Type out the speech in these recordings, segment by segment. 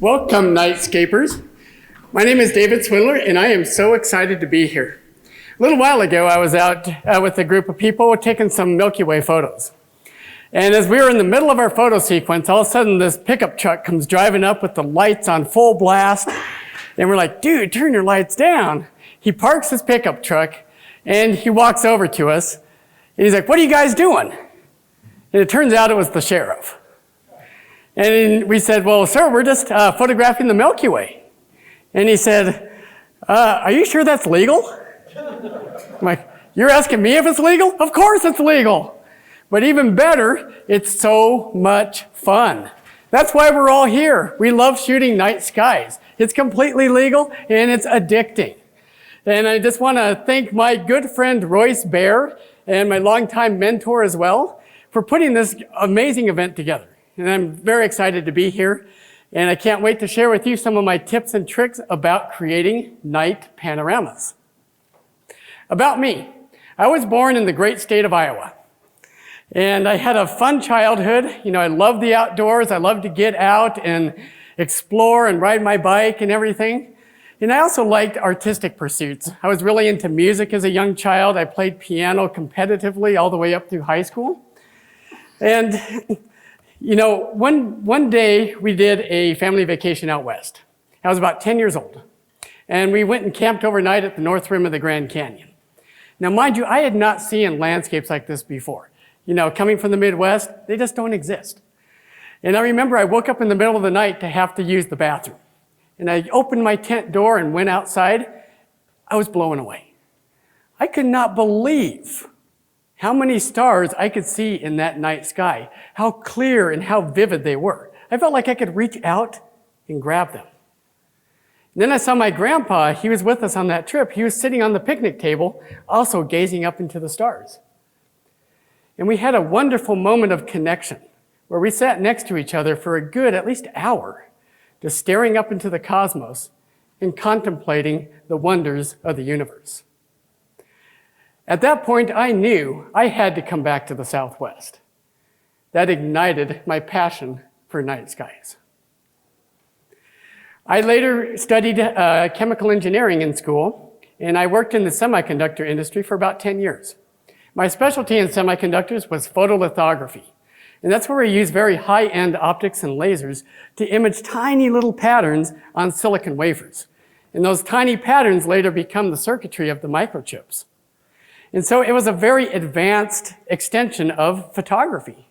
Welcome, nightscapers. My name is David Swindler, and I am so excited to be here. A little while ago, I was out with a group of people taking some Milky Way photos. And as we were in the middle of our photo sequence, all of a sudden this pickup truck comes driving up with the lights on full blast. And we're like, dude, turn your lights down. He parks his pickup truck, and he walks over to us. And he's like, what are you guys doing? And it turns out it was the sheriff. And we said, well, sir, we're just photographing the Milky Way. And he said, are you sure that's legal? I'm like, you're asking me if it's legal? Of course it's legal. But even better, it's so much fun. That's why we're all here. We love shooting night skies. It's completely legal and it's addicting. And I just want to thank my good friend Royce Bear and my longtime mentor as well for putting this amazing event together. And I'm very excited to be here. And I can't wait to share with you some of my tips and tricks about creating night panoramas. About me, I was born in the great state of Iowa. And I had a fun childhood. You know, I loved the outdoors. I loved to get out and explore and ride my bike and everything. And I also liked artistic pursuits. I was really into music as a young child. I played piano competitively all the way up through high school. And you know, one day we did a family vacation out west. I was about 10 years old. And we went and camped overnight at the north rim of the Grand Canyon. Now, mind you, I had not seen landscapes like this before. You know, coming from the Midwest, they just don't exist. And I remember I woke up in the middle of the night to have to use the bathroom. And I opened my tent door and went outside. I was blown away. I could not believe how many stars I could see in that night sky, how clear and how vivid they were. I felt like I could reach out and grab them. And then I saw my grandpa. He was with us on that trip. He was sitting on the picnic table, also gazing up into the stars. And we had a wonderful moment of connection where we sat next to each other for a good at least hour, just staring up into the cosmos and contemplating the wonders of the universe. At that point, I knew I had to come back to the Southwest. That ignited my passion for night skies. I later studied chemical engineering in school, and I worked in the semiconductor industry for about 10 years. My specialty in semiconductors was photolithography, and that's where we use very high-end optics and lasers to image tiny little patterns on silicon wafers. And those tiny patterns later become the circuitry of the microchips. And so it was a very advanced extension of photography.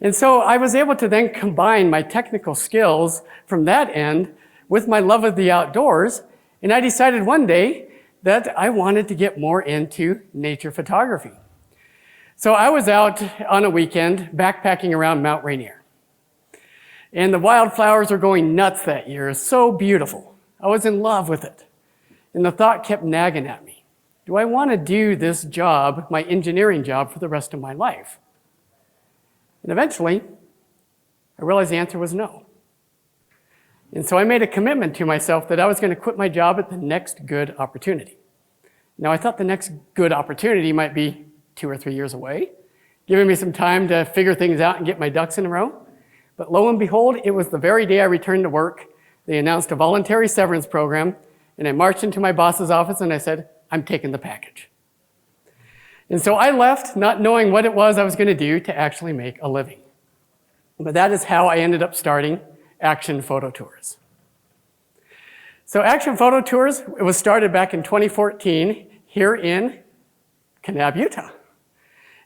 And so I was able to then combine my technical skills from that end with my love of the outdoors, and I decided one day that I wanted to get more into nature photography. So I was out on a weekend backpacking around Mount Rainier. And the wildflowers were going nuts that year. It was so beautiful. I was in love with it. And the thought kept nagging at me. Do I want to do this job, my engineering job, for the rest of my life? And eventually, I realized the answer was no. And so I made a commitment to myself that I was going to quit my job at the next good opportunity. Now, I thought the next good opportunity might be 2 or 3 years away, giving me some time to figure things out and get my ducks in a row. But lo and behold, it was the very day I returned to work. They announced a voluntary severance program, and I marched into my boss's office and I said, I'm taking the package. And so I left not knowing what it was I was going to do to actually make a living. But that is how I ended up starting Action Photo Tours. So Action Photo Tours, it was started back in 2014 here in Kanab, Utah.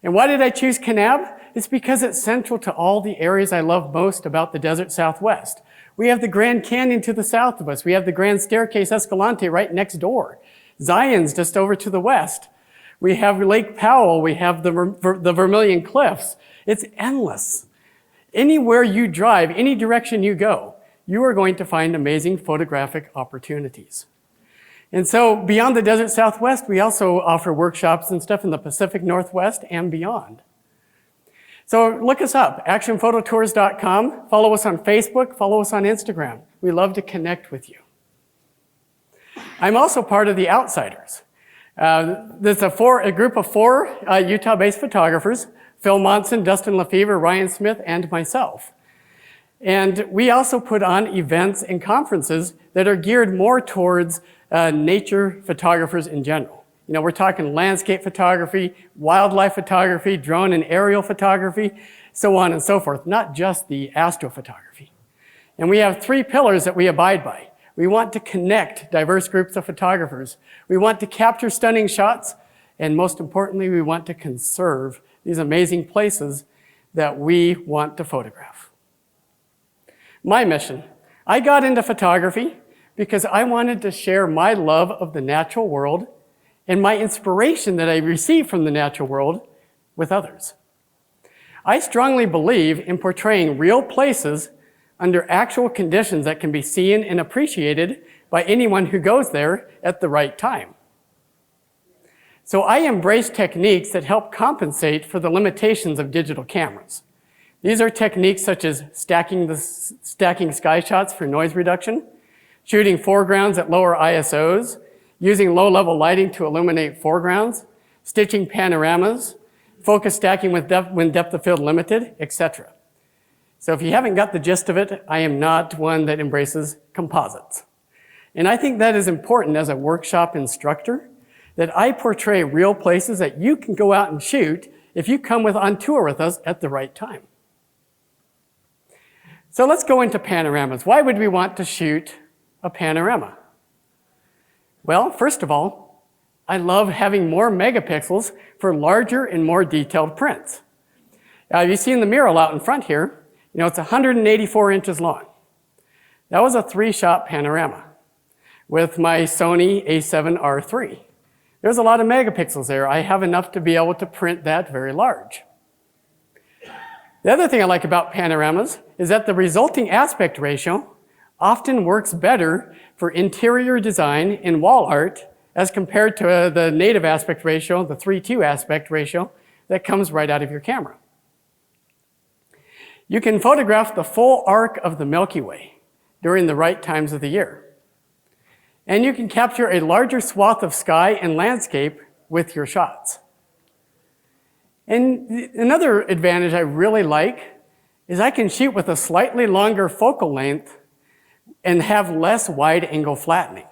And why did I choose Kanab? It's because it's central to all the areas I love most about the desert Southwest. We have the Grand Canyon to the south of us. We have the Grand Staircase Escalante right next door. Zion's just over to the west. We have Lake Powell. We have the Vermilion Cliffs. It's endless. Anywhere you drive, any direction you go, you are going to find amazing photographic opportunities. And so beyond the desert Southwest, we also offer workshops and stuff in the Pacific Northwest and beyond. So look us up, actionphototours.com. Follow us on Facebook. Follow us on Instagram. We love to connect with you. I'm also part of the Outsiders. There's a group of 4 Utah-based photographers, Phil Monson, Dustin Lefevre, Ryan Smith, and myself. And we also put on events and conferences that are geared more towards nature photographers in general. You know, we're talking landscape photography, wildlife photography, drone and aerial photography, so on and so forth, not just the astrophotography. And we have 3 pillars that we abide by. We want to connect diverse groups of photographers. We want to capture stunning shots. And most importantly, we want to conserve these amazing places that we want to photograph. My mission. I got into photography because I wanted to share my love of the natural world and my inspiration that I received from the natural world with others. I strongly believe in portraying real places under actual conditions that can be seen and appreciated by anyone who goes there at the right time. So I embrace techniques that help compensate for the limitations of digital cameras. These are techniques such as stacking sky shots for noise reduction, shooting foregrounds at lower ISOs, using low-level lighting to illuminate foregrounds, stitching panoramas, focus stacking when depth of field limited, etc. So if you haven't got the gist of it, I am not one that embraces composites. And I think that is important as a workshop instructor, that I portray real places that you can go out and shoot if you come on tour with us at the right time. So let's go into panoramas. Why would we want to shoot a panorama? Well, first of all, I love having more megapixels for larger and more detailed prints. You've seen the mural out in front here. You know, it's 184 inches long. That was a 3-shot panorama with my Sony a7R III. There's a lot of megapixels there. I have enough to be able to print that very large. The other thing I like about panoramas is that the resulting aspect ratio often works better for interior design and wall art as compared to the native aspect ratio, the 3:2 aspect ratio that comes right out of your camera. You can photograph the full arc of the Milky Way during the right times of the year. And you can capture a larger swath of sky and landscape with your shots. And another advantage I really like is I can shoot with a slightly longer focal length and have less wide angle flattening.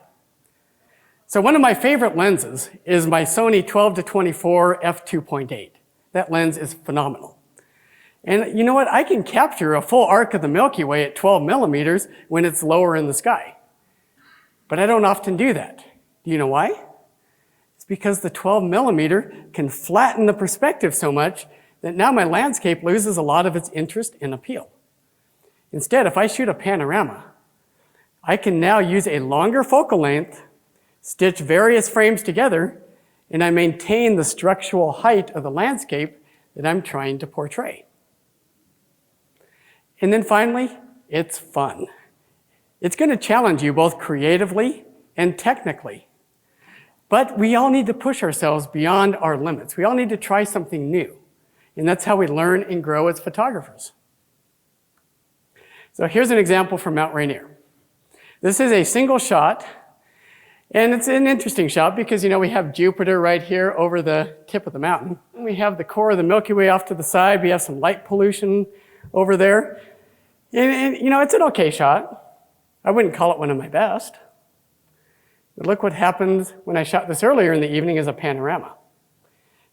So one of my favorite lenses is my Sony 12-24 f2.8. That lens is phenomenal. And you know what? I can capture a full arc of the Milky Way at 12 millimeters when it's lower in the sky. But I don't often do that. Do you know why? It's because the 12 millimeter can flatten the perspective so much that now my landscape loses a lot of its interest and appeal. Instead, if I shoot a panorama, I can now use a longer focal length, stitch various frames together, and I maintain the structural height of the landscape that I'm trying to portray. And then finally, it's fun. It's going to challenge you both creatively and technically. But we all need to push ourselves beyond our limits. We all need to try something new. And that's how we learn and grow as photographers. So here's an example from Mount Rainier. This is a single shot. And it's an interesting shot because, you know, we have Jupiter right here over the tip of the mountain. And we have the core of the Milky Way off to the side. We have some light pollution over there. And you know, it's an okay shot. I wouldn't call it one of my best. But look what happened when I shot this earlier in the evening as a panorama.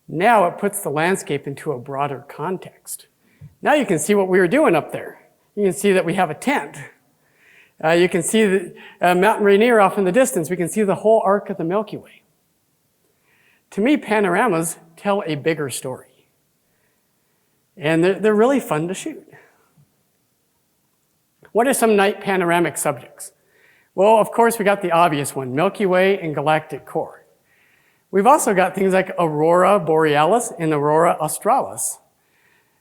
Now it puts the landscape into a broader context. Now you can see what we were doing up there. You can see that we have a tent. You can see the Mount Rainier off in the distance. We can see the whole arc of the Milky Way. To me, panoramas tell a bigger story. And they're really fun to shoot. What are some night panoramic subjects? Well, of course, we got the obvious one, Milky Way and galactic core. We've also got things like Aurora Borealis and Aurora Australis.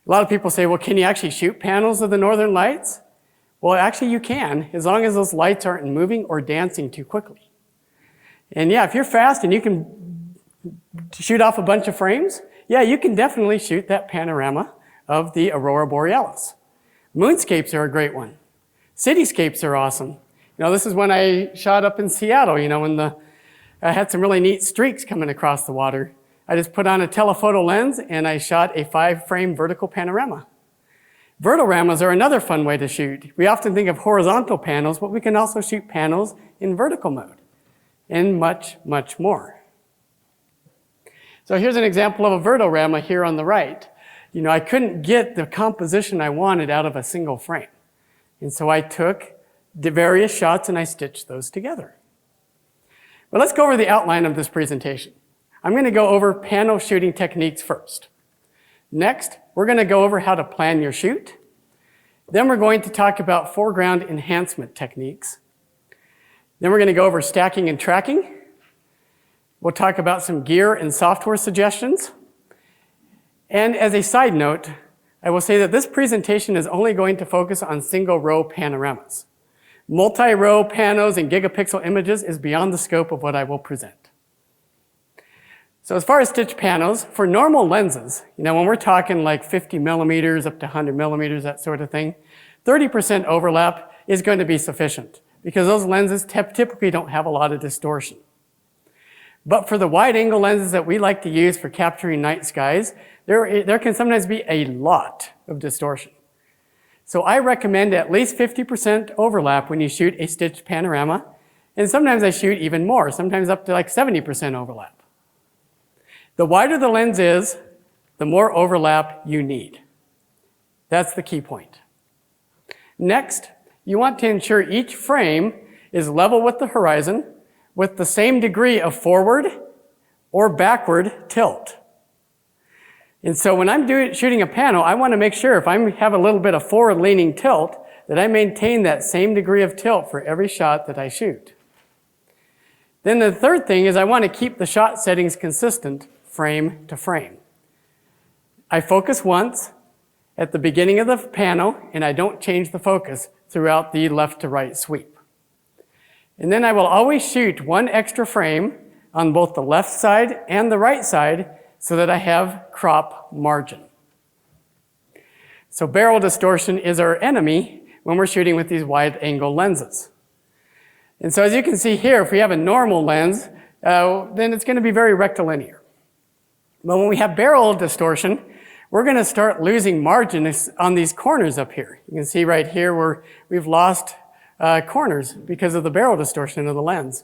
A lot of people say, well, can you actually shoot panels of the northern lights? Well, actually you can, as long as those lights aren't moving or dancing too quickly. And yeah, if you're fast and you can shoot off a bunch of frames, yeah, you can definitely shoot that panorama of the Aurora Borealis. Moonscapes are a great one. Cityscapes are awesome. You know, this is when I shot up in Seattle, you know, when I had some really neat streaks coming across the water. I just put on a telephoto lens and I shot a 5-frame vertical panorama. Vertoramas are another fun way to shoot. We often think of horizontal panels, but we can also shoot panels in vertical mode and much, much more. So here's an example of a vertorama here on the right. I couldn't get the composition I wanted out of a single frame. And so I took the various shots and I stitched those together. But let's go over the outline of this presentation. I'm going to go over Pano shooting techniques first. Next, we're going to go over how to plan your shoot. Then we're going to talk about foreground enhancement techniques. Then we're going to go over stacking and tracking. We'll talk about some gear and software suggestions. And as a side note, I will say that this presentation is only going to focus on single row panoramas. Multi-row panos and gigapixel images is beyond the scope of what I will present. So as far as stitch panos, for normal lenses, when we're talking like 50 millimeters up to 100 millimeters, that sort of thing, 30% overlap is going to be sufficient because those lenses typically don't have a lot of distortion. But for the wide angle lenses that we like to use for capturing night skies, there can sometimes be a lot of distortion. So I recommend at least 50% overlap when you shoot a stitched panorama, and sometimes I shoot even more, sometimes up to like 70% overlap. The wider the lens is, the more overlap you need. That's the key point. Next, you want to ensure each frame is level with the horizon with the same degree of forward or backward tilt. And so when I'm shooting a pano, I want to make sure if I have a little bit of forward-leaning tilt, that I maintain that same degree of tilt for every shot that I shoot. Then the third thing is I want to keep the shot settings consistent frame to frame. I focus once at the beginning of the pano, and I don't change the focus throughout the left to right sweep. And then I will always shoot one extra frame on both the left side and the right side so that I have crop margin. So barrel distortion is our enemy when we're shooting with these wide angle lenses. And so as you can see here, if we have a normal lens, then it's going to be very rectilinear. But when we have barrel distortion, we're going to start losing margin on these corners up here. You can see right here where we've lost corners because of the barrel distortion of the lens.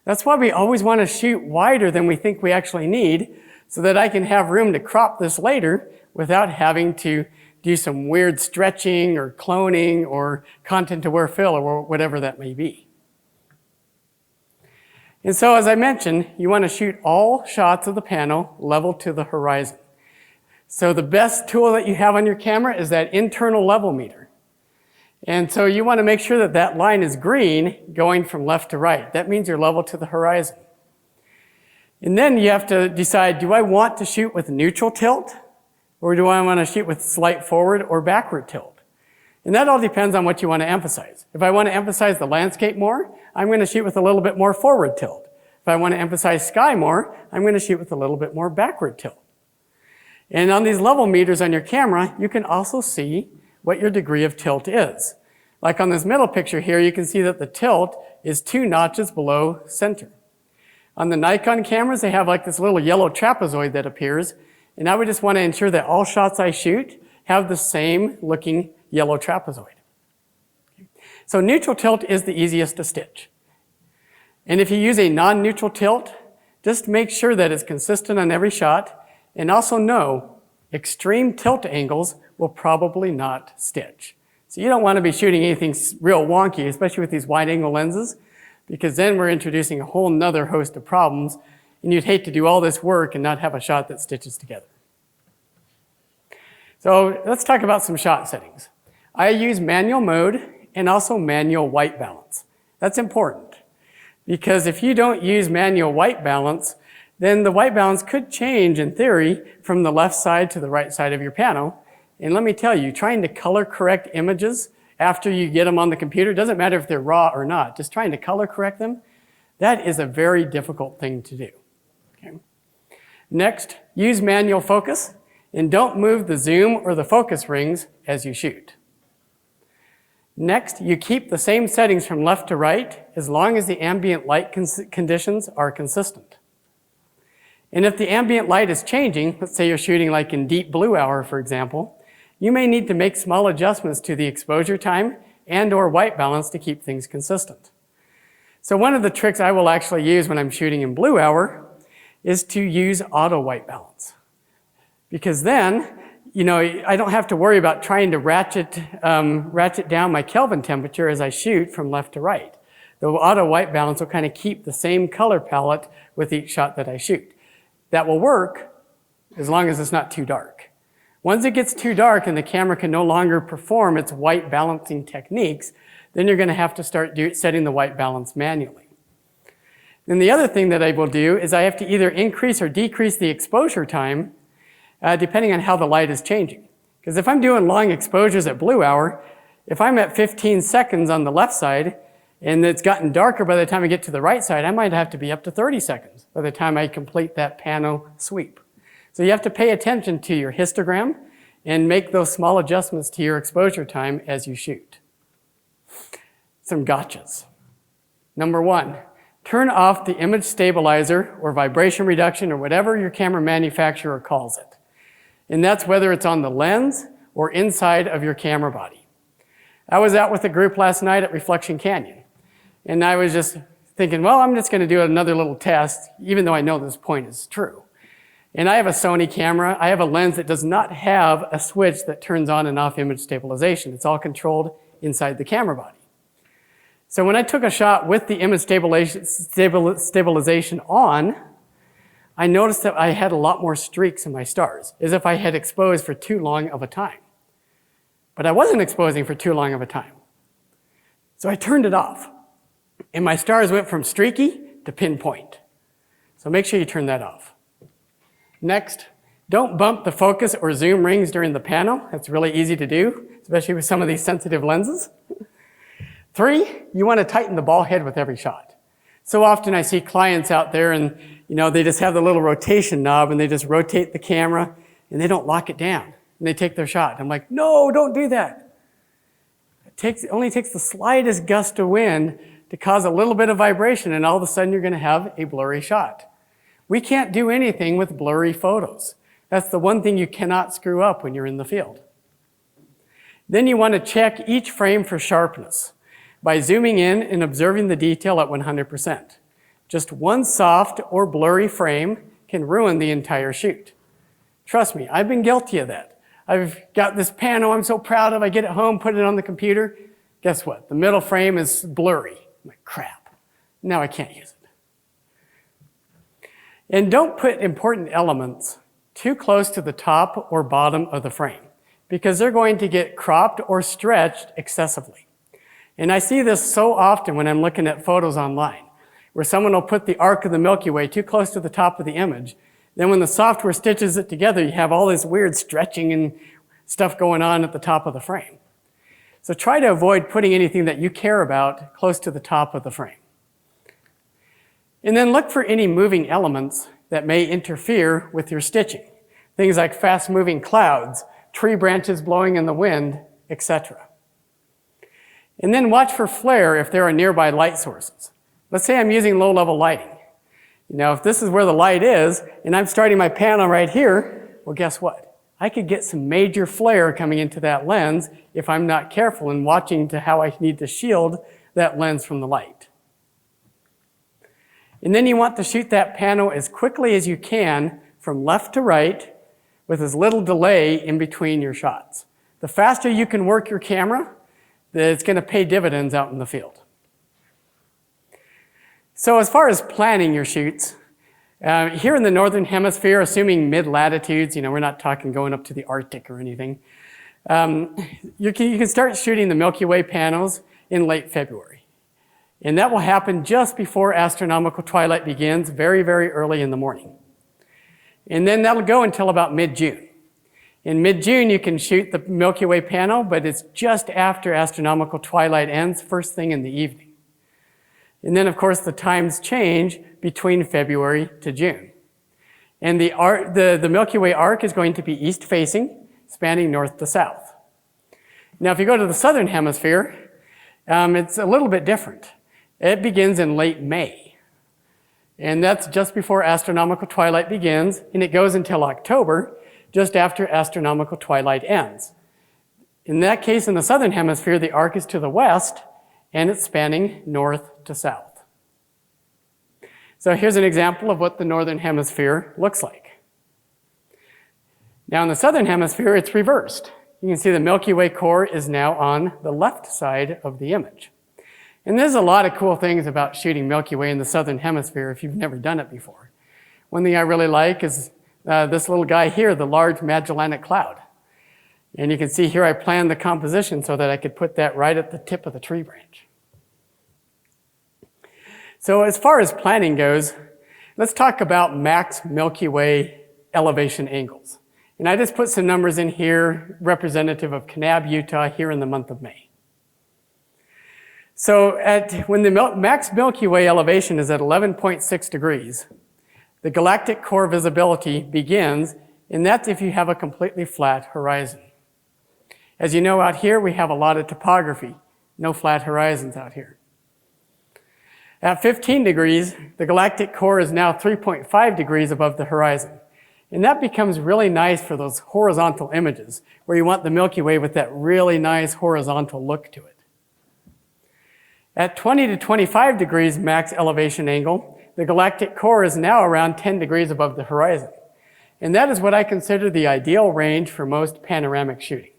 That's why we always want to shoot wider than we think we actually need so that I can have room to crop this later without having to do some weird stretching or cloning or content-aware fill or whatever that may be. And so as I mentioned, you want to shoot all shots of the pano level to the horizon. So the best tool that you have on your camera is that internal level meter. And so you want to make sure that that line is green going from left to right. That means you're level to the horizon. And then you have to decide, do I want to shoot with neutral tilt? Or do I want to shoot with slight forward or backward tilt? And that all depends on what you want to emphasize. If I want to emphasize the landscape more, I'm going to shoot with a little bit more forward tilt. If I want to emphasize sky more, I'm going to shoot with a little bit more backward tilt. And on these level meters on your camera, you can also see what your degree of tilt is. Like on this middle picture here, you can see that the tilt is 2 notches below center. On the Nikon cameras, they have like this little yellow trapezoid that appears, and I would just want to ensure that all shots I shoot have the same looking yellow trapezoid. So neutral tilt is the easiest to stitch. And if you use a non-neutral tilt, just make sure that it's consistent on every shot, and also know extreme tilt angles will probably not stitch. So you don't want to be shooting anything real wonky, especially with these wide angle lenses, because then we're introducing a whole nother host of problems, and you'd hate to do all this work and not have a shot that stitches together. So let's talk about some shot settings. I use manual mode and also manual white balance. That's important, because if you don't use manual white balance, then the white balance could change in theory from the left side to the right side of your pano. And let me tell you, trying to color correct images after you get them on the computer, doesn't matter if they're raw or not, just trying to color correct them, that is a very difficult thing to do. Okay. Next, use manual focus, and don't move the zoom or the focus rings as you shoot. Next, you keep the same settings from left to right as long as the ambient light conditions are consistent. And if the ambient light is changing, let's say you're shooting like in deep blue hour, for example, you may need to make small adjustments to the exposure time and or white balance to keep things consistent. So one of the tricks I will actually use when I'm shooting in blue hour is to use auto white balance. Because then, I don't have to worry about trying to ratchet down my Kelvin temperature as I shoot from left to right. The auto white balance will kind of keep the same color palette with each shot that I shoot. That will work as long as it's not too dark. Once it gets too dark and the camera can no longer perform its white balancing techniques, then you're going to have to start setting the white balance manually. Then the other thing that I will do is I have to either increase or decrease the exposure time depending on how the light is changing. Because if I'm doing long exposures at blue hour, if I'm at 15 seconds on the left side and it's gotten darker by the time I get to the right side, I might have to be up to 30 seconds by the time I complete that Pano sweep. So you have to pay attention to your histogram and make those small adjustments to your exposure time as you shoot. Some gotchas. Number one, turn off the image stabilizer or vibration reduction or whatever your camera manufacturer calls it. And that's whether it's on the lens or inside of your camera body. I was out with a group last night at Reflection Canyon. And I was just thinking, well, I'm just going to do another little test, even though I know this point is true. And I have a Sony camera. I have a lens that does not have a switch that turns on and off image stabilization. It's all controlled inside the camera body. So when I took a shot with the image stabilization on, I noticed that I had a lot more streaks in my stars, as if I had exposed for too long of a time. But I wasn't exposing for too long of a time. So I turned it off, and my stars went from streaky to pinpoint. So make sure you turn that off. Next, don't bump the focus or zoom rings during the Pano. That's really easy to do, especially with some of these sensitive lenses. 3, you want to tighten the ball head with every shot. So often I see clients out there and they just have the little rotation knob and they just rotate the camera and they don't lock it down and they take their shot. I'm like, no, don't do that. It only takes the slightest gust of wind to cause a little bit of vibration and all of a sudden you're going to have a blurry shot. We can't do anything with blurry photos. That's the one thing you cannot screw up when you're in the field. Then you want to check each frame for sharpness by zooming in and observing the detail at 100%. Just one soft or blurry frame can ruin the entire shoot. Trust me, I've been guilty of that. I've got this Pano I'm so proud of. I get it home, put it on the computer. Guess what? The middle frame is blurry. I'm like, crap. Now I can't use it. And don't put important elements too close to the top or bottom of the frame because they're going to get cropped or stretched excessively. And I see this so often when I'm looking at photos online, where someone will put the arc of the Milky Way too close to the top of the image. Then when the software stitches it together, you have all this weird stretching and stuff going on at the top of the frame. So try to avoid putting anything that you care about close to the top of the frame. And then look for any moving elements that may interfere with your stitching. Things like fast-moving clouds, tree branches blowing in the wind, etc. And then watch for flare if there are nearby light sources. Let's say I'm using low-level lighting. If this is where the light is, and I'm starting my panel right here, well, guess what? I could get some major flare coming into that lens if I'm not careful and watching to how I need to shield that lens from the light. And then you want to shoot that Pano as quickly as you can from left to right with as little delay in between your shots. The faster you can work your camera, it's going to pay dividends out in the field. So as far as planning your shoots, here in the Northern Hemisphere, assuming mid-latitudes, we're not talking going up to the Arctic or anything, you can start shooting the Milky Way Panos in late February. And that will happen just before astronomical twilight begins, very, very early in the morning. And then that'll go until about mid-June. In mid-June, you can shoot the Milky Way Pano, but it's just after astronomical twilight ends, first thing in the evening. And then, of course, the times change between February to June. And the Milky Way arc is going to be east-facing, spanning north to south. Now, if you go to the Southern Hemisphere, it's a little bit different. It begins in late May. And that's just before astronomical twilight begins, and it goes until October, just after astronomical twilight ends. In that case, in the southern hemisphere, the arc is to the west, and it's spanning north to south. So here's an example of what the northern hemisphere looks like. Now in the southern hemisphere, it's reversed. You can see the Milky Way core is now on the left side of the image. And there's a lot of cool things about shooting Milky Way in the southern hemisphere if you've never done it before. One thing I really like is this little guy here, the Large Magellanic Cloud. And you can see here I planned the composition so that I could put that right at the tip of the tree branch. So as far as planning goes, let's talk about max Milky Way elevation angles. And I just put some numbers in here representative of Kanab, Utah, here in the month of May. So when the max Milky Way elevation is at 11.6 degrees, the galactic core visibility begins, and that's if you have a completely flat horizon. As you know, out here we have a lot of topography, no flat horizons out here. At 15 degrees, the galactic core is now 3.5 degrees above the horizon. And that becomes really nice for those horizontal images, where you want the Milky Way with that really nice horizontal look to it. At 20 to 25 degrees max elevation angle, the galactic core is now around 10 degrees above the horizon. And that is what I consider the ideal range for most panoramic shooting.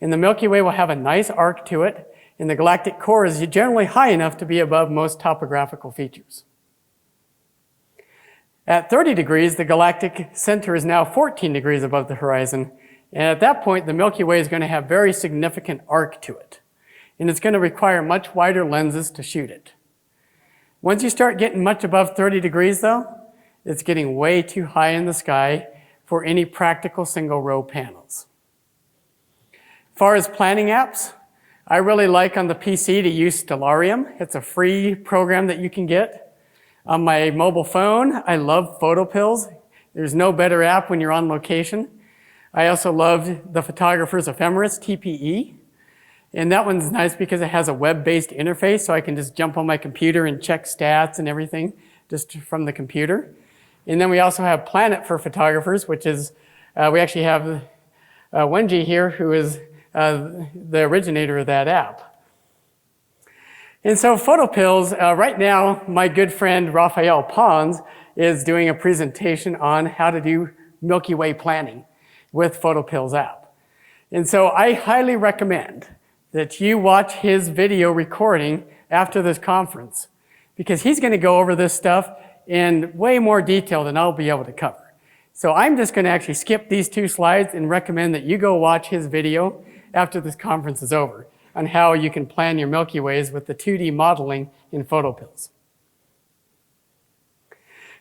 And the Milky Way will have a nice arc to it, and the galactic core is generally high enough to be above most topographical features. At 30 degrees, the galactic center is now 14 degrees above the horizon, and at that point, the Milky Way is going to have very significant arc to it, and it's going to require much wider lenses to shoot it. Once you start getting much above 30 degrees, though, it's getting way too high in the sky for any practical single-row panels. As far as planning apps, I really like on the PC to use Stellarium. It's a free program that you can get. On my mobile phone, I love PhotoPills. There's no better app when you're on location. I also love the Photographer's Ephemeris, TPE. And that one's nice because it has a web-based interface, so I can just jump on my computer and check stats and everything just from the computer. And then we also have Planet for photographers, which is, we actually have Wenji here, who is the originator of that app. And so PhotoPills, right now, my good friend Raphael Pons is doing a presentation on how to do Milky Way planning with PhotoPills app. And so I highly recommend that you watch his video recording after this conference, because he's going to go over this stuff in way more detail than I'll be able to cover. So I'm just going to actually skip these two slides and recommend that you go watch his video after this conference is over on how you can plan your Milky Ways with the 2D modeling in PhotoPills.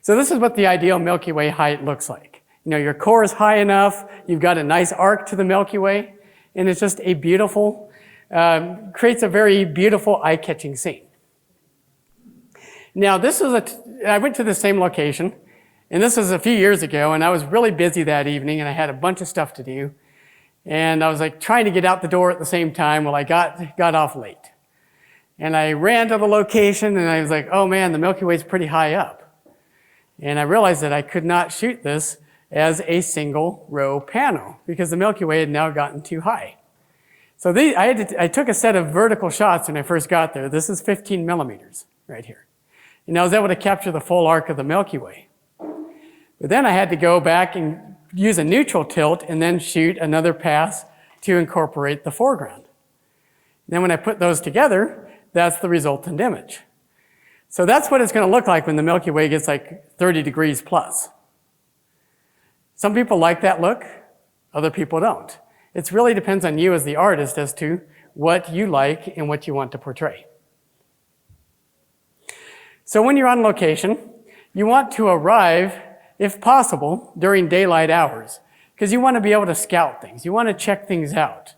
So this is what the ideal Milky Way height looks like. You know, your core is high enough, you've got a nice arc to the Milky Way, and it's just a beautiful, creates a very beautiful eye-catching scene. Now I went to the same location, and this was a few years ago, and I was really busy that evening, and I had a bunch of stuff to do. And I was like trying to get out the door at the same time. Well, I got off late. And I ran to the location and I was like, oh man, the Milky Way is pretty high up. And I realized that I could not shoot this as a single row pano because the Milky Way had now gotten too high. So I took a set of vertical shots when I first got there. This is 15 millimeters right here. And I was able to capture the full arc of the Milky Way. But then I had to go back and use a neutral tilt and then shoot another pass to incorporate the foreground. And then when I put those together, that's the resultant image. So that's what it's going to look like when the Milky Way gets like 30 degrees plus. Some people like that look, other people don't. It really depends on you as the artist as to what you like and what you want to portray. So when you're on location, you want to arrive, if possible, during daylight hours, because you want to be able to scout things. You want to check things out.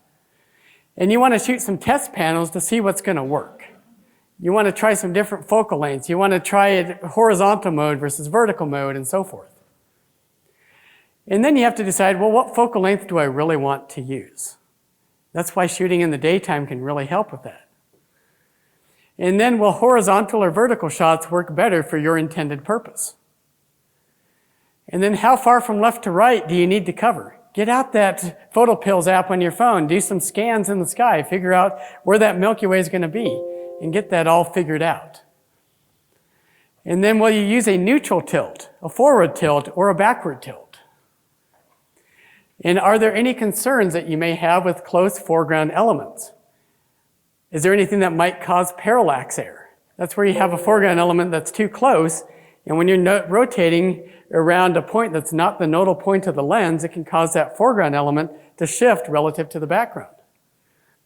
And you want to shoot some test panels to see what's going to work. You want to try some different focal lengths. You want to try it horizontal mode versus vertical mode and so forth. And then you have to decide, well, what focal length do I really want to use? That's why shooting in the daytime can really help with that. And then, will horizontal or vertical shots work better for your intended purpose? And then how far from left to right do you need to cover? Get out that Photo Pills app on your phone, do some scans in the sky, figure out where that Milky Way is going to be, and get that all figured out. And then will you use a neutral tilt, a forward tilt, or a backward tilt? And are there any concerns that you may have with close foreground elements? Is there anything that might cause parallax error? That's where you have a foreground element that's too close, and when you're rotating around a point that's not the nodal point of the lens, it can cause that foreground element to shift relative to the background.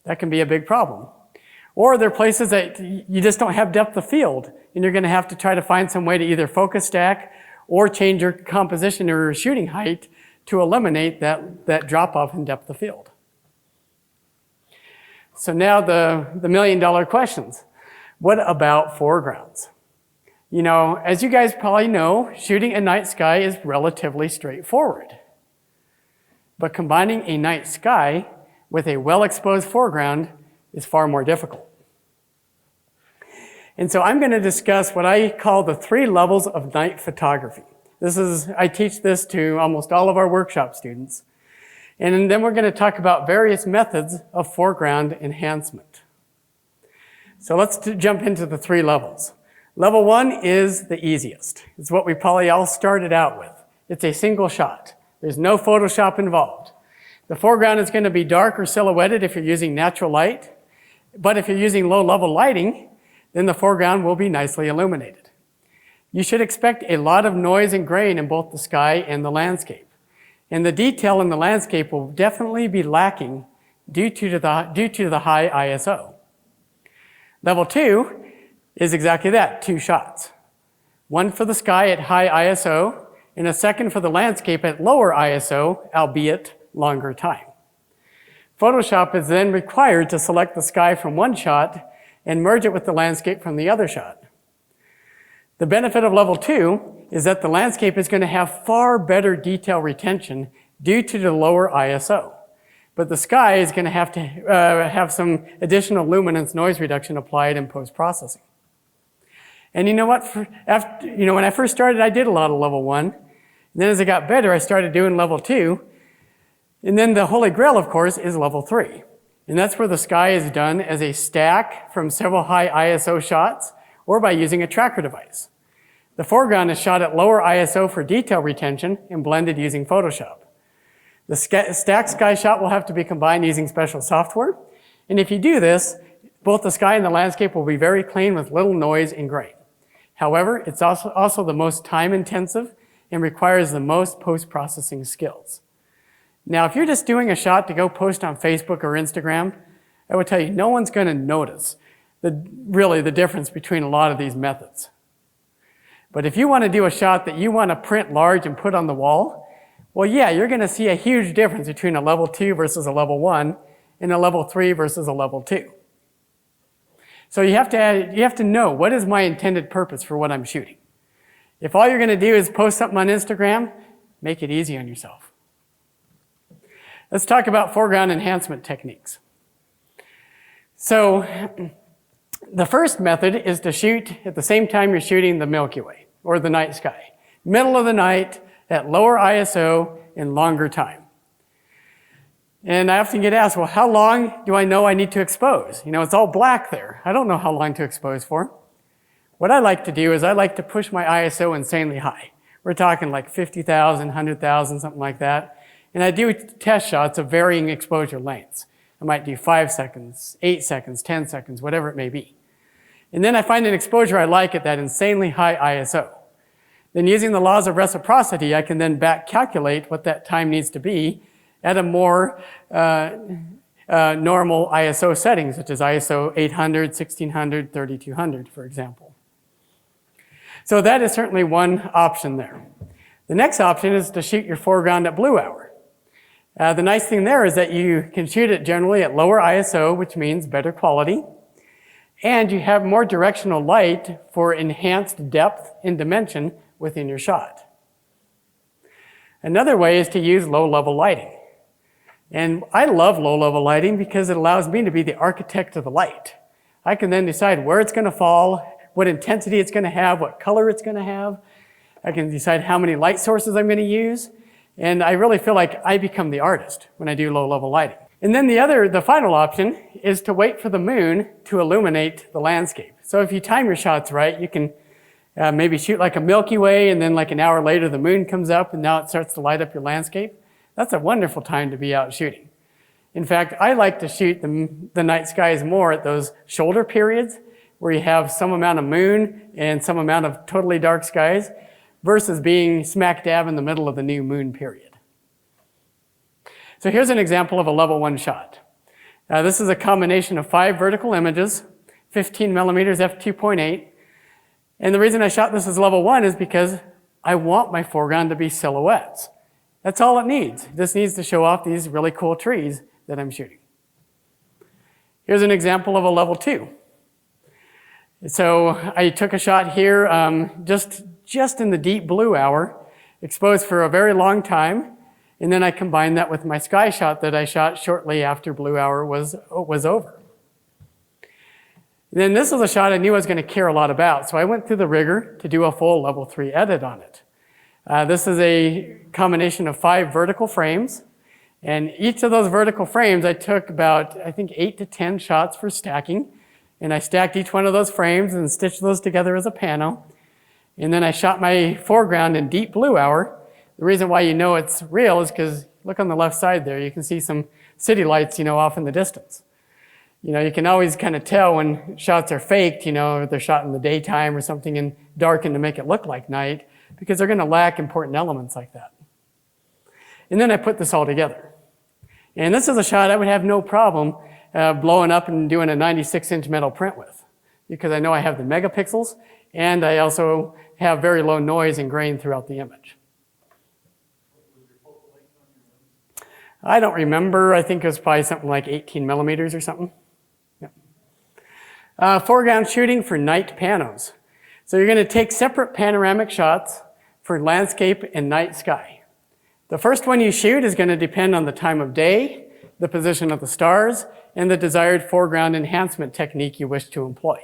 That can be a big problem. Or there are places that you just don't have depth of field, and you're going to have to try to find some way to either focus stack or change your composition or your shooting height to eliminate that drop-off in depth of field. So now the million-dollar questions. What about foregrounds? You know, as you guys probably know, shooting a night sky is relatively straightforward. But combining a night sky with a well-exposed foreground is far more difficult. And so I'm going to discuss what I call the 3 levels of night photography. I teach this to almost all of our workshop students. And then we're going to talk about various methods of foreground enhancement. So let's jump into the 3 levels. Level 1 is the easiest. It's what we probably all started out with. It's a single shot. There's no Photoshop involved. The foreground is going to be dark or silhouetted if you're using natural light. But if you're using low-level lighting, then the foreground will be nicely illuminated. You should expect a lot of noise and grain in both the sky and the landscape. And the detail in the landscape will definitely be lacking due to the high ISO. Level 2 is exactly that, 2 shots. One for the sky at high ISO, and a second for the landscape at lower ISO, albeit longer time. Photoshop is then required to select the sky from one shot and merge it with the landscape from the other shot. The benefit of level 2 is that the landscape is going to have far better detail retention due to the lower ISO. But the sky is going to have some additional luminance noise reduction applied in post-processing. And you know what? When I first started, I did a lot of level 1. And then as I got better, I started doing level 2. And then the holy grail, of course, is level 3. And that's where the sky is done as a stack from several high ISO shots or by using a tracker device. The foreground is shot at lower ISO for detail retention and blended using Photoshop. The stacked sky shot will have to be combined using special software. And if you do this, both the sky and the landscape will be very clean with little noise and grain. However, it's also the most time-intensive and requires the most post-processing skills. Now, if you're just doing a shot to go post on Facebook or Instagram, I would tell you no one's going to notice really the difference between a lot of these methods. But if you want to do a shot that you want to print large and put on the wall, well, yeah, you're going to see a huge difference between a level 2 versus a level 1 and a level 3 versus a level 2. So you have to know, what is my intended purpose for what I'm shooting? If all you're going to do is post something on Instagram, make it easy on yourself. Let's talk about foreground enhancement techniques. So the first method is to shoot at the same time you're shooting the Milky Way or the night sky. Middle of the night at lower ISO and longer time. And I often get asked, well, how long do I know I need to expose? You know, it's all black there. I don't know how long to expose for. What I like to do is I like to push my ISO insanely high. We're talking like 50,000, 100,000, something like that. And I do test shots of varying exposure lengths. I might do 5 seconds, 8 seconds, 10 seconds, whatever it may be. And then I find an exposure I like at that insanely high ISO. Then using the laws of reciprocity, I can then back calculate what that time needs to be at a more normal ISO setting, such as ISO 800, 1600, 3200, for example. So that is certainly one option there. The next option is to shoot your foreground at blue hour. The nice thing there is that you can shoot it generally at lower ISO, which means better quality, and you have more directional light for enhanced depth and dimension within your shot. Another way is to use low-level lighting. And I love low-level lighting because it allows me to be the architect of the light. I can then decide where it's going to fall, what intensity it's going to have, what color it's going to have. I can decide how many light sources I'm going to use. And I really feel like I become the artist when I do low-level lighting. And then the final option is to wait for the moon to illuminate the landscape. So if you time your shots right, you can maybe shoot like a Milky Way, and then like an hour later the moon comes up and now it starts to light up your landscape. That's a wonderful time to be out shooting. In fact, I like to shoot the night skies more at those shoulder periods where you have some amount of moon and some amount of totally dark skies versus being smack dab in the middle of the new moon period. So here's an example of a level 1 shot. This is a combination of 5 vertical images, 15 millimeters f2.8. And the reason I shot this as level 1 is because I want my foreground to be silhouettes. That's all it needs. It just needs to show off these really cool trees that I'm shooting. Here's an example of a level 2. So I took a shot here just in the deep blue hour, exposed for a very long time, and then I combined that with my sky shot that I shot shortly after blue hour was over. And then this is a shot I knew I was going to care a lot about, so I went through the rigor to do a full level 3 edit on it. This is a combination of 5 vertical frames, and each of those vertical frames I took about, I think, 8 to 10 shots for stacking, and I stacked each one of those frames and stitched those together as a pano. And then I shot my foreground in deep blue hour. The reason why you know it's real is because look on the left side there, you can see some city lights, off in the distance. You can always kind of tell when shots are faked, if they're shot in the daytime or something and darkened to make it look like night, because they're going to lack important elements like that. And then I put this all together. And this is a shot I would have no problem blowing up and doing a 96-inch metal print with, because I know I have the megapixels, and I also have very low noise and grain throughout the image. I don't remember. I think it was probably something like 18 millimeters or something. Yeah. Foreground shooting for night panos. So you're going to take separate panoramic shots for landscape and night sky. The first one you shoot is going to depend on the time of day, the position of the stars, and the desired foreground enhancement technique you wish to employ.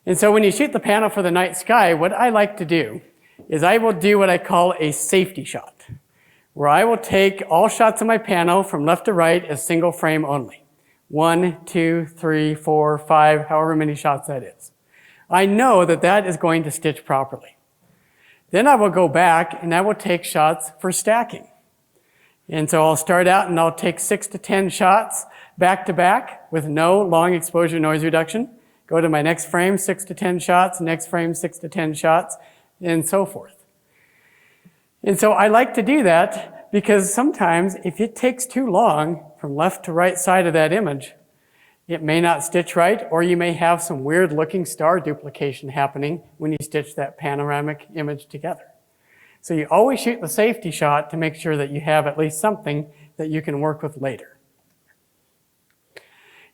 And so when you shoot the pano for the night sky, what I like to do is I will do what I call a safety shot, where I will take all shots of my pano from left to right as single frame only. 1, 2, 3, 4, 5, however many shots that is. I know that that is going to stitch properly. Then I will go back and I will take shots for stacking. And so I'll start out and I'll take 6 to 10 shots back to back with no long exposure noise reduction. Go to my next frame, 6 to 10 shots, next frame, 6 to 10 shots, and so forth. And so I like to do that because sometimes if it takes too long from left to right side of that image, it may not stitch right, or you may have some weird looking star duplication happening when you stitch that panoramic image together. So you always shoot the safety shot to make sure that you have at least something that you can work with later.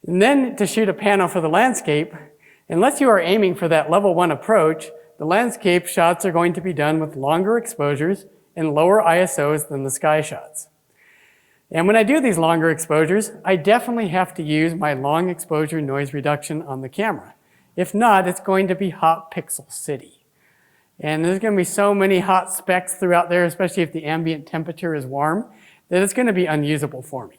And then to shoot a pano for the landscape, unless you are aiming for that level 1 approach, the landscape shots are going to be done with longer exposures and lower ISOs than the sky shots. And when I do these longer exposures, I definitely have to use my long exposure noise reduction on the camera. If not, it's going to be hot pixel city. And there's going to be so many hot specks throughout there, especially if the ambient temperature is warm, that it's going to be unusable for me.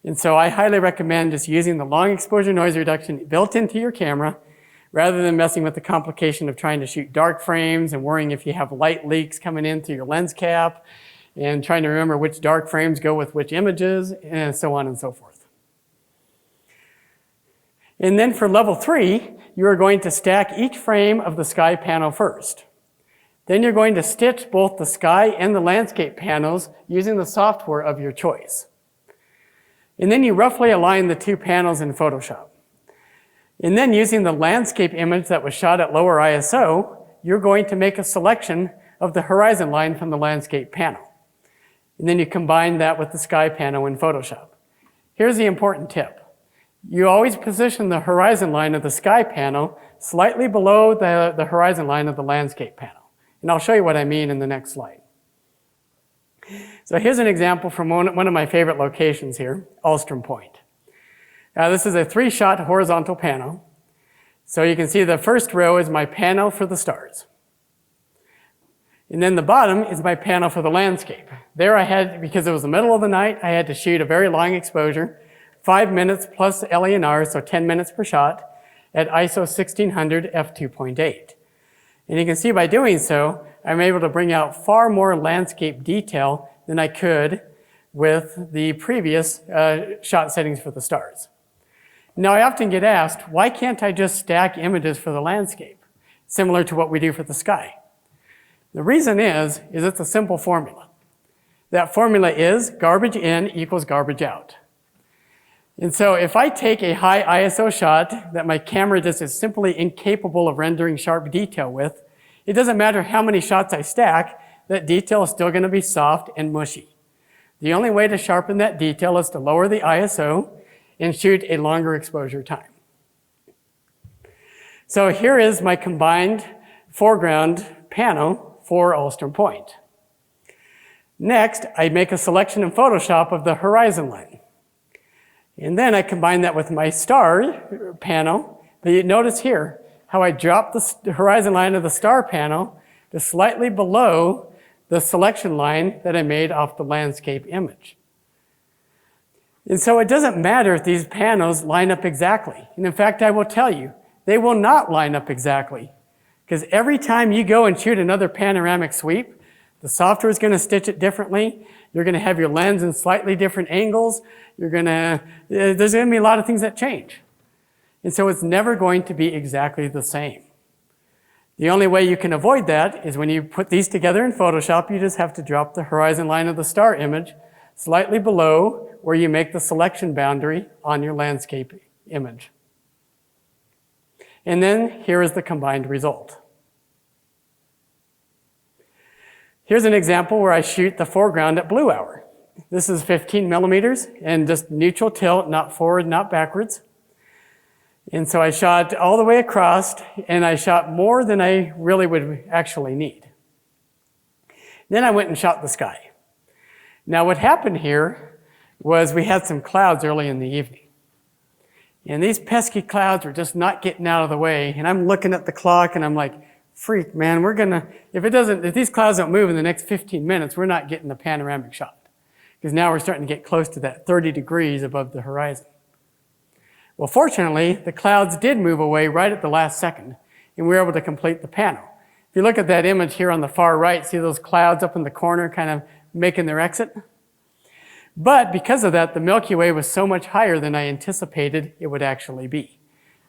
And so I highly recommend just using the long exposure noise reduction built into your camera rather than messing with the complication of trying to shoot dark frames and worrying if you have light leaks coming in through your lens cap and trying to remember which dark frames go with which images and so on and so forth. And then for level 3, you are going to stack each frame of the sky pano first. Then you're going to stitch both the sky and the landscape panos using the software of your choice. And then you roughly align the 2 panels in Photoshop. And then using the landscape image that was shot at lower ISO, you're going to make a selection of the horizon line from the landscape pano. And then you combine that with the sky pano in Photoshop. Here's the important tip. You always position the horizon line of the sky pano slightly below the horizon line of the landscape pano. And I'll show you what I mean in the next slide. So here's an example from one of my favorite locations here, Ulstrom Point. This is a 3-shot horizontal pano. So you can see the first row is my pano for the stars. And then the bottom is my Pano for the landscape. There I had, because it was the middle of the night, I had to shoot a very long exposure, 5 minutes plus LE&R, so 10 minutes per shot, at ISO 1600 f2.8. And you can see by doing so, I'm able to bring out far more landscape detail than I could with the previous shot settings for the stars. Now I often get asked, why can't I just stack images for the landscape, similar to what we do for the sky? The reason is it's a simple formula. That formula is garbage in equals garbage out. And so if I take a high ISO shot that my camera just is simply incapable of rendering sharp detail with, it doesn't matter how many shots I stack, that detail is still going to be soft and mushy. The only way to sharpen that detail is to lower the ISO and shoot a longer exposure time. So here is my combined foreground Pano for Ulster Point. Next, I make a selection in Photoshop of the horizon line. And then I combine that with my star Pano. But you notice here how I drop the horizon line of the star Pano to slightly below the selection line that I made off the landscape image. And so it doesn't matter if these Panos line up exactly. And in fact, I will tell you, they will not line up exactly. Because every time you go and shoot another panoramic sweep, the software is going to stitch it differently. You're going to have your lens in slightly different angles. There's going to be a lot of things that change. And so it's never going to be exactly the same. The only way you can avoid that is when you put these together in Photoshop, you just have to drop the horizon line of the star image slightly below where you make the selection boundary on your landscape image. And then here is the combined result. Here's an example where I shoot the foreground at blue hour. This is 15 millimeters and just neutral tilt, not forward, not backwards. And so I shot all the way across, and I shot more than I really would actually need. Then I went and shot the sky. Now what happened here was we had some clouds early in the evening. And these pesky clouds were just not getting out of the way. And I'm looking at the clock and I'm like, freak, man, if these clouds don't move in the next 15 minutes, we're not getting a panoramic shot. Because now we're starting to get close to that 30 degrees above the horizon. Well, fortunately, the clouds did move away right at the last second, and we were able to complete the Pano. If you look at that image here on the far right, see those clouds up in the corner kind of making their exit? But because of that, the Milky Way was so much higher than I anticipated it would actually be.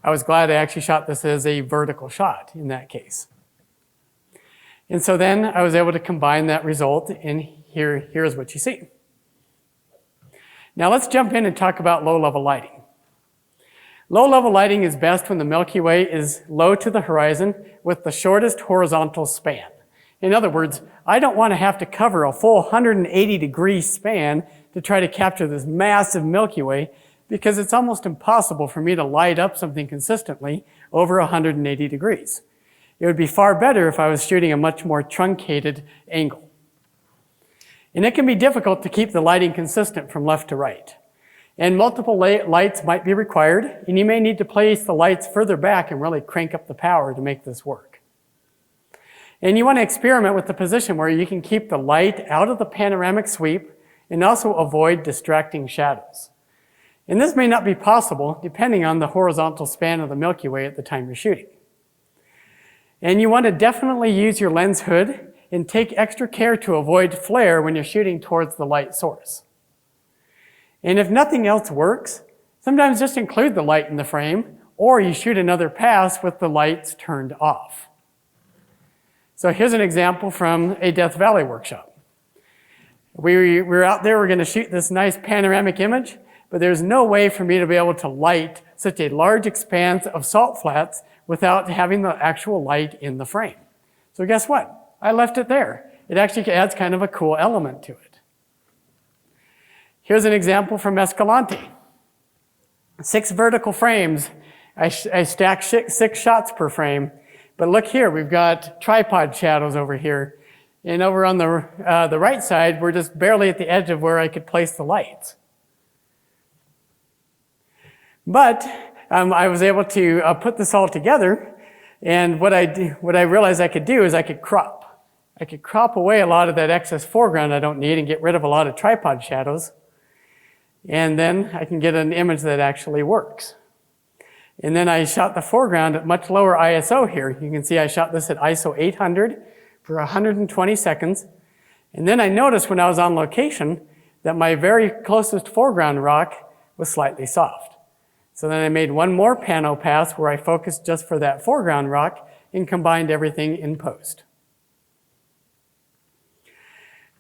I was glad I actually shot this as a vertical shot in that case. And so then I was able to combine that result, and here's what you see. Now let's jump in and talk about low-level lighting. Low-level lighting is best when the Milky Way is low to the horizon with the shortest horizontal span. In other words, I don't want to have to cover a full 180-degree span to try to capture this massive Milky Way because it's almost impossible for me to light up something consistently over 180 degrees. It would be far better if I was shooting a much more truncated angle. And it can be difficult to keep the lighting consistent from left to right. And multiple lights might be required, and you may need to place the lights further back and really crank up the power to make this work. And you want to experiment with the position where you can keep the light out of the panoramic sweep and also avoid distracting shadows. And this may not be possible depending on the horizontal span of the Milky Way at the time you're shooting. And you want to definitely use your lens hood and take extra care to avoid flare when you're shooting towards the light source. And if nothing else works, sometimes just include the light in the frame, or you shoot another pass with the lights turned off. So here's an example from a Death Valley workshop. We're out there, we're going to shoot this nice panoramic image, but there's no way for me to be able to light such a large expanse of salt flats without having the actual light in the frame. So guess what? I left it there. It actually adds kind of a cool element to it. Here's an example from Escalante. 6 vertical frames. I stack 6 shots per frame. But look here, we've got tripod shadows over here. And over on the right side, we're just barely at the edge of where I could place the lights. But I was able to put this all together. And what I realized I could do is I could crop. I could crop away a lot of that excess foreground I don't need and get rid of a lot of tripod shadows. And then I can get an image that actually works. And then I shot the foreground at much lower ISO here. You can see I shot this at ISO 800 for 120 seconds. And then I noticed when I was on location that my very closest foreground rock was slightly soft. So then I made one more pano pass where I focused just for that foreground rock and combined everything in post.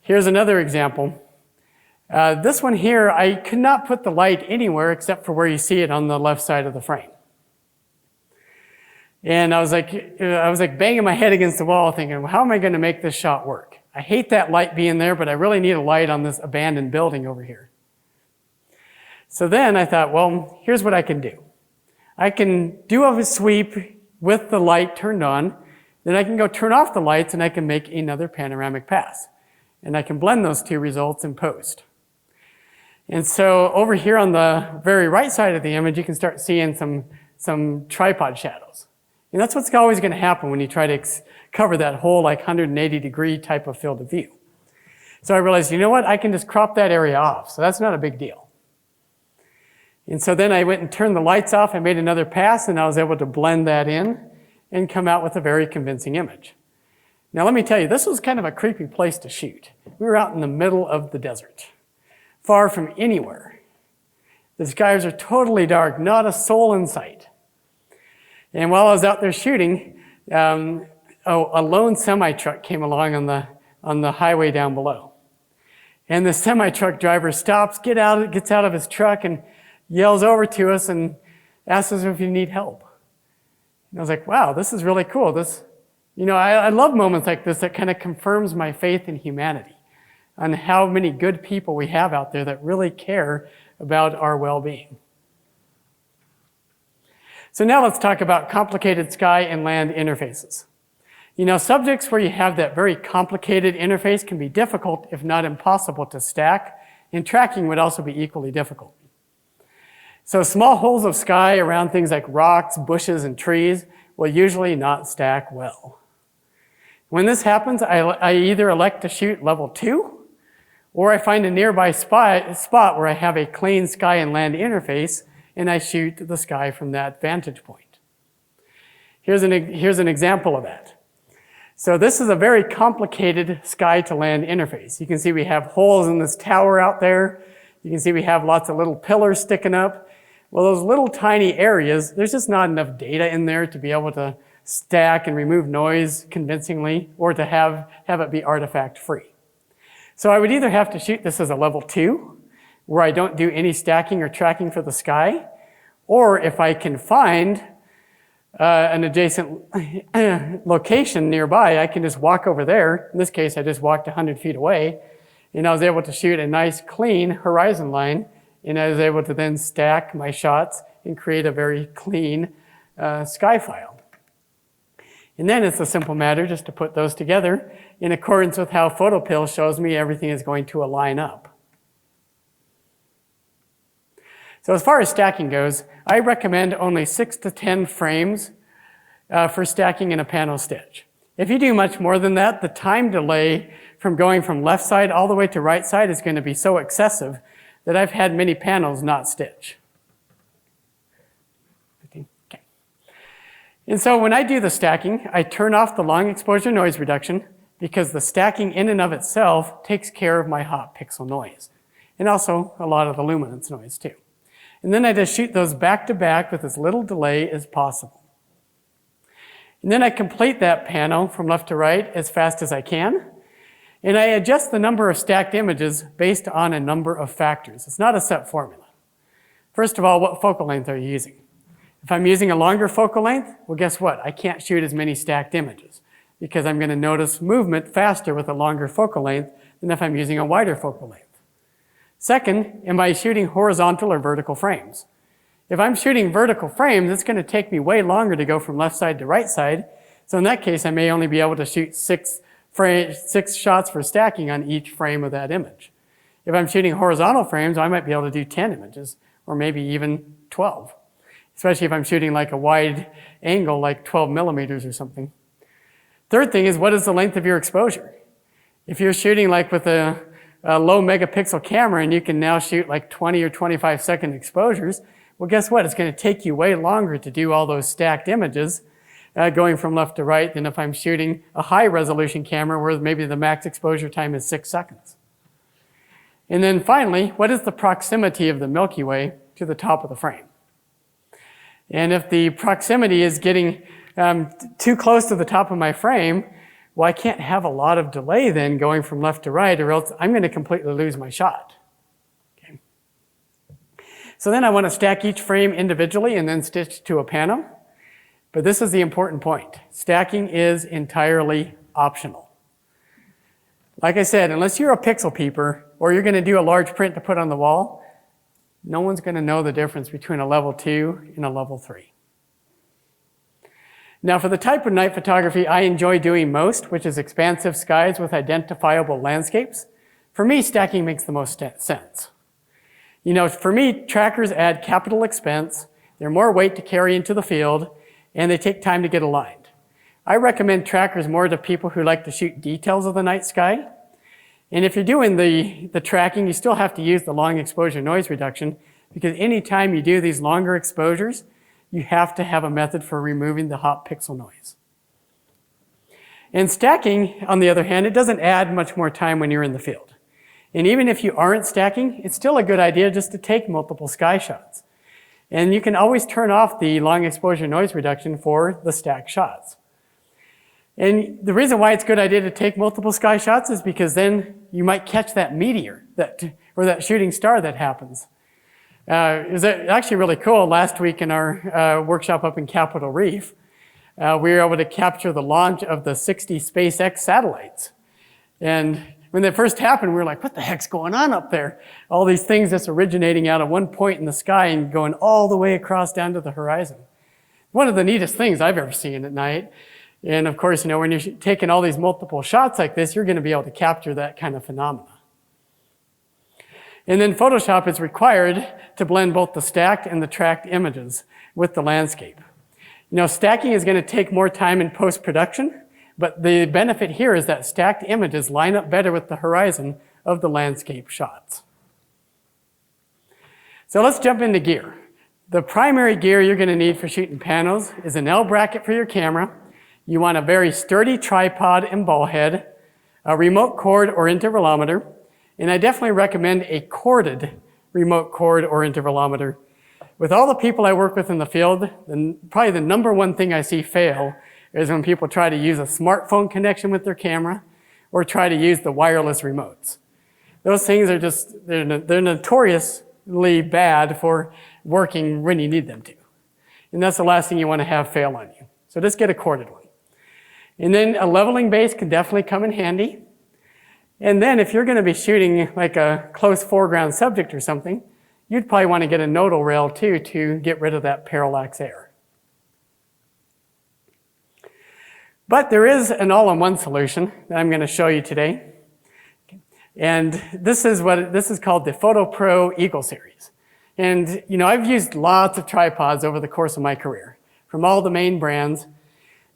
Here's another example. This one here, I could not put the light anywhere except for where you see it on the left side of the frame. And I was like banging my head against the wall thinking, well, how am I going to make this shot work? I hate that light being there, but I really need a light on this abandoned building over here. So then I thought, well, here's what I can do. I can do a sweep with the light turned on, then I can go turn off the lights and I can make another panoramic pass. And I can blend those two results in post. And so over here on the very right side of the image, you can start seeing some tripod shadows. And that's what's always going to happen when you try to cover that whole like 180-degree type of field of view. So I realized, you know what? I can just crop that area off. So that's not a big deal. And so then I went and turned the lights off. I made another pass, and I was able to blend that in and come out with a very convincing image. Now let me tell you, this was kind of a creepy place to shoot. We were out in the middle of the desert, far from anywhere. The skies are totally dark, not a soul in sight. And while I was out there shooting, a lone semi-truck came along on the highway down below. And the semi-truck driver stops, gets out of his truck and yells over to us and asks us if we need help. And I was like, wow, this is really cool. I love moments like this that kind of confirms my faith in humanity on how many good people we have out there that really care about our well-being. So now let's talk about complicated sky and land interfaces. Subjects where you have that very complicated interface can be difficult, if not impossible, to stack, and tracking would also be equally difficult. So small holes of sky around things like rocks, bushes, and trees will usually not stack well. When this happens, I either elect to shoot level 2, or I find a nearby spot where I have a clean sky and land interface, and I shoot the sky from that vantage point. Here's an example of that. So this is a very complicated sky to land interface. You can see we have holes in this tower out there. You can see we have lots of little pillars sticking up. Well, those little tiny areas, there's just not enough data in there to be able to stack and remove noise convincingly, or to have it be artifact free. So I would either have to shoot this as a level 2, where I don't do any stacking or tracking for the sky, or if I can find an adjacent location nearby, I can just walk over there. In this case, I just walked 100 feet away, and I was able to shoot a nice clean horizon line, and I was able to then stack my shots and create a very clean sky file. And then it's a simple matter just to put those together in accordance with how PhotoPill shows me everything is going to align up. So as far as stacking goes, I recommend only 6 to 10 frames for stacking in a Pano stitch. If you do much more than that, the time delay from going from left side all the way to right side is going to be so excessive that I've had many panels not stitch. Okay. And so when I do the stacking, I turn off the long exposure noise reduction because the stacking in and of itself takes care of my hot pixel noise, and also a lot of the luminance noise too. And then I just shoot those back to back with as little delay as possible. And then I complete that Pano from left to right as fast as I can. And I adjust the number of stacked images based on a number of factors. It's not a set formula. First of all, what focal length are you using? If I'm using a longer focal length, well, guess what? I can't shoot as many stacked images because I'm going to notice movement faster with a longer focal length than if I'm using a wider focal length. Second, am I shooting horizontal or vertical frames? If I'm shooting vertical frames, it's going to take me way longer to go from left side to right side. So in that case, I may only be able to shoot 6 shots for stacking on each frame of that image. If I'm shooting horizontal frames, I might be able to do 10 images, or maybe even 12, especially if I'm shooting like a wide angle, like 12 millimeters or something. Third thing is, what is the length of your exposure? If you're shooting like with a low megapixel camera and you can now shoot like 20 or 25 second exposures, well, guess what? It's going to take you way longer to do all those stacked images going from left to right than if I'm shooting a high resolution camera where maybe the max exposure time is 6 seconds. And then finally, what is the proximity of the Milky Way to the top of the frame? And if the proximity is getting too close to the top of my frame, well, I can't have a lot of delay then going from left to right, or else I'm going to completely lose my shot. Okay. So then I want to stack each frame individually and then stitch to a pano. But this is the important point. Stacking is entirely optional. Like I said, unless you're a pixel peeper or you're going to do a large print to put on the wall, no one's going to know the difference between a level 2 and a level 3. Now, for the type of night photography I enjoy doing most, which is expansive skies with identifiable landscapes, for me, stacking makes the most sense. You know, for me, trackers add capital expense, they're more weight to carry into the field, and they take time to get aligned. I recommend trackers more to people who like to shoot details of the night sky. And if you're doing the tracking, you still have to use the long exposure noise reduction, because anytime you do these longer exposures, you have to have a method for removing the hot pixel noise. And stacking, on the other hand, it doesn't add much more time when you're in the field. And even if you aren't stacking, it's still a good idea just to take multiple sky shots. And you can always turn off the long exposure noise reduction for the stack shots. And the reason why it's a good idea to take multiple sky shots is because then you might catch that meteor or that shooting star that happens. It was actually really cool. Last week in our workshop up in Capitol Reef, we were able to capture the launch of the 60 SpaceX satellites. And when that first happened, we were like, what the heck's going on up there? All these things just originating out of one point in the sky and going all the way across down to the horizon. One of the neatest things I've ever seen at night. And of course, you know, when you're taking all these multiple shots like this, you're going to be able to capture that kind of phenomena. And then Photoshop is required to blend both the stacked and the tracked images with the landscape. You know, stacking is going to take more time in post-production, but the benefit here is that stacked images line up better with the horizon of the landscape shots. So let's jump into gear. The primary gear you're going to need for shooting panos is an L bracket for your camera. You want a very sturdy tripod and ball head, a remote cord or intervalometer, and I definitely recommend a corded remote cord or intervalometer. With all the people I work with in the field, probably the number one thing I see fail is when people try to use a smartphone connection with their camera or try to use the wireless remotes. Those things are just, they're notoriously bad for working when you need them to. And that's the last thing you want to have fail on you. So just get a corded one. And then a leveling base can definitely come in handy. And then if you're going to be shooting like a close foreground subject or something, you'd probably want to get a nodal rail too to get rid of that parallax air. But there is an all-in-one solution that I'm going to show you today. And this is called the Photo Pro Eagle Series. And you know, I've used lots of tripods over the course of my career from all the main brands.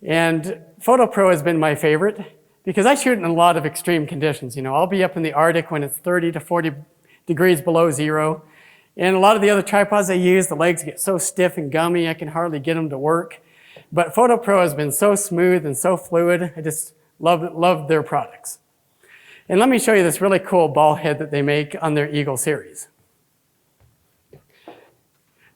And Photo Pro has been my favorite because I shoot in a lot of extreme conditions. You know, I'll be up in the Arctic when it's 30 to 40 degrees below zero. And a lot of the other tripods I use, the legs get so stiff and gummy, I can hardly get them to work. But Photo Pro has been so smooth and so fluid. I just love their products. And let me show you this really cool ball head that they make on their Eagle series.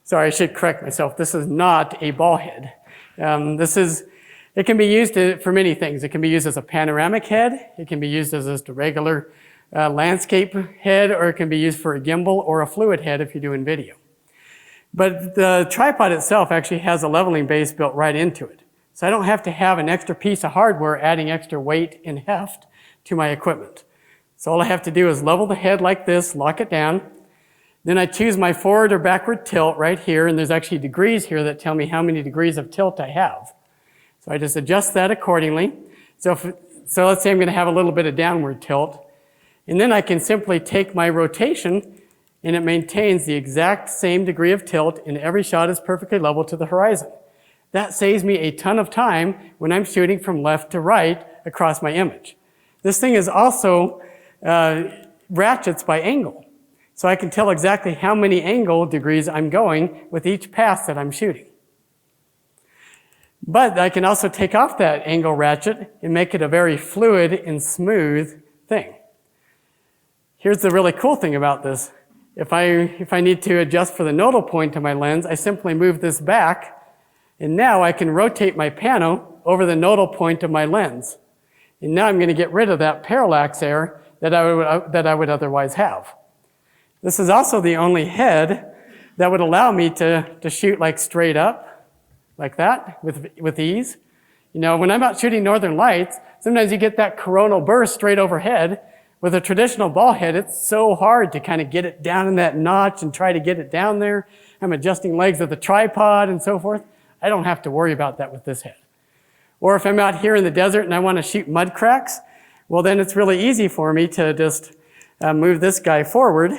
Sorry, I should correct myself. This is not a ball head. It can be used for many things. It can be used as a panoramic head. It can be used as just a regular landscape head, or it can be used for a gimbal or a fluid head if you're doing video. But the tripod itself actually has a leveling base built right into it. So I don't have to have an extra piece of hardware adding extra weight and heft to my equipment. So all I have to do is level the head like this, lock it down. Then I choose my forward or backward tilt right here, and there's actually degrees here that tell me how many degrees of tilt I have. So I just adjust that accordingly. So let's say I'm going to have a little bit of downward tilt. And then I can simply take my rotation, and it maintains the exact same degree of tilt, and every shot is perfectly level to the horizon. That saves me a ton of time when I'm shooting from left to right across my image. This thing is also ratchets by angle. So I can tell exactly how many angle degrees I'm going with each pass that I'm shooting. But I can also take off that angle ratchet and make it a very fluid and smooth thing. Here's the really cool thing about this. If I need to adjust for the nodal point of my lens, I simply move this back, and now I can rotate my pano over the nodal point of my lens. And now I'm going to get rid of that parallax error that I would otherwise have. This is also the only head that would allow me to shoot like straight up, like that, with ease. You know, when I'm out shooting northern lights, sometimes you get that coronal burst straight overhead. With a traditional ball head, it's so hard to kind of get it down in that notch and try to get it down there. I'm adjusting legs of the tripod and so forth. I don't have to worry about that with this head. Or if I'm out here in the desert and I want to shoot mud cracks, well, then it's really easy for me to just move this guy forward,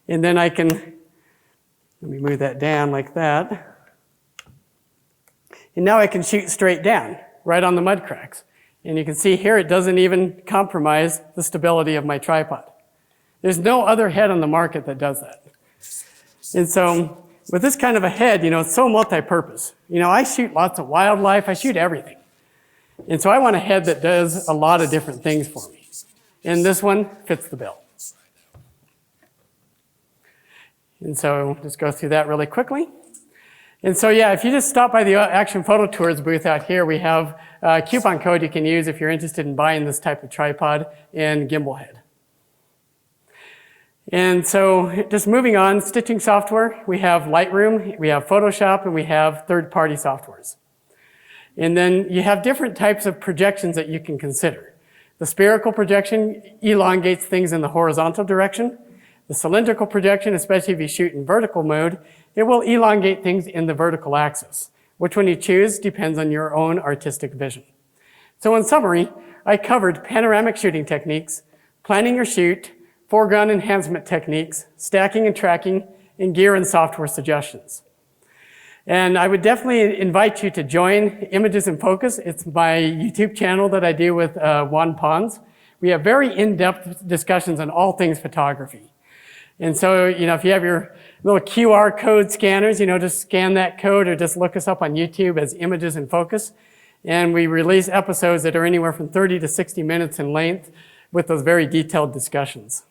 and then I can, let me move that down like that. And now I can shoot straight down, right on the mud cracks. And you can see here it doesn't even compromise the stability of my tripod. There's no other head on the market that does that. And so with this kind of a head, you know, it's so multi-purpose. You know, I shoot lots of wildlife, I shoot everything. And so I want a head that does a lot of different things for me. And this one fits the bill. And so just go through that really quickly. And so yeah, if you just stop by the Action Photo Tours booth out here, we have a coupon code you can use if you're interested in buying this type of tripod and gimbal head. And so just moving on, stitching software, we have Lightroom, we have Photoshop, and we have third-party softwares. And then you have different types of projections that you can consider. The spherical projection elongates things in the horizontal direction. The cylindrical projection, especially if you shoot in vertical mode, it will elongate things in the vertical axis. Which one you choose depends on your own artistic vision. So in summary, I covered panoramic shooting techniques, planning your shoot, foreground enhancement techniques, stacking and tracking, and gear and software suggestions. And I would definitely invite you to join Images in Focus. It's my YouTube channel that I do with Juan Pons. We have very in-depth discussions on all things photography. And so, you know, if you have your little QR code scanners, you know, just scan that code or just look us up on YouTube as Images in Focus. And we release episodes that are anywhere from 30 to 60 minutes in length with those very detailed discussions.